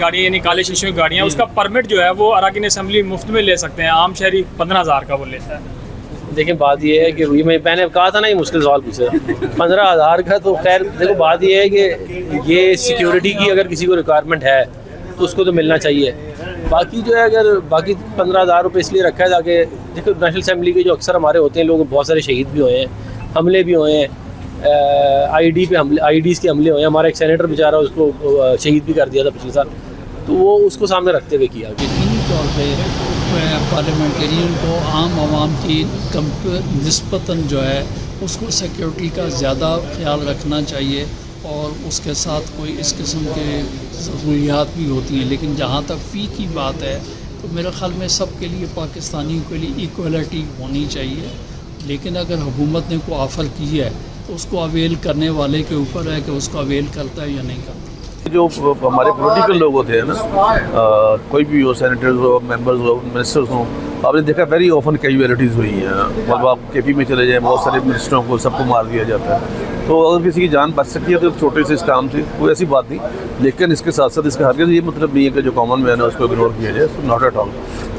گاڑیاں یعنی کالے شیشوں کی گاڑیاں، اس کا پرمٹ جو ہے وہ اراکین اسمبلی مفت میں لے سکتے ہیں، عام شہری 15,000 کا وہ لیتا ہے۔ دیکھیں بات یہ ہے کہ میں نے کہا تھا نا، یہ مشکل سوال پوچھا 15,000 کا، تو خیر دیکھو بات یہ ہے کہ یہ سیکیورٹی کی اگر کسی کو ریکوائرمنٹ ہے تو اس کو تو ملنا چاہیے۔ باقی جو ہے اگر باقی 15,000 روپے اس لیے رکھا ہے تاکہ دیکھو نیشنل اسمبلی کے جو اکثر ہمارے ہوتے ہیں لوگ، بہت سارے شہید بھی ہوئے ہیں، حملے بھی ہوئے ہیں، آئی ڈیز کے حملے ہوئے ہیں، ہمارا ایک سینیٹر بیچارہ اس کو شہید بھی کر دیا تھا پچھلے سال، تو وہ اس کو سامنے رکھتے ہوئے کیا۔ یقینی طور پہ پارلیمنٹرین کو عام عوام کی نسبتاً جو ہے اس کو سیکیورٹی کا زیادہ خیال رکھنا چاہیے، اور اس کے ساتھ کوئی اس قسم کے ضروریات بھی ہوتی ہیں، لیکن جہاں تک فی کی بات ہے تو میرے خیال میں سب کے لیے، پاکستانیوں کے لیے ایکویلٹی ہونی چاہیے، لیکن اگر حکومت نے کوئی آفر کی ہے تو اس کو اویل کرنے والے کے اوپر ہے کہ اس کو اویل کرتا ہے یا نہیں کرتا۔ جو ہمارے پولیٹیکل لوگ ہوتے ہیں نا، کوئی بھی ہو، سینیٹرز ہو، ممبرز ہو، منسٹرز ہوں، آپ نے دیکھا ویری آفن کیجویلٹیز ہوئی ہیں۔ مطلب آپ کے پی میں چلے جائیں، بہت سارے منسٹروں کو سب کو مار دیا جاتا ہے، تو اگر کسی کی جان بچ سکتی ہے تو چھوٹے سے اس کام سے کوئی ایسی بات نہیں، لیکن اس کے ساتھ ساتھ اس کا ہرگز یہ مطلب نہیں ہے کہ جو کامن مین ہے اس کو اگنور کیا جائے، ناٹ ایٹ آل۔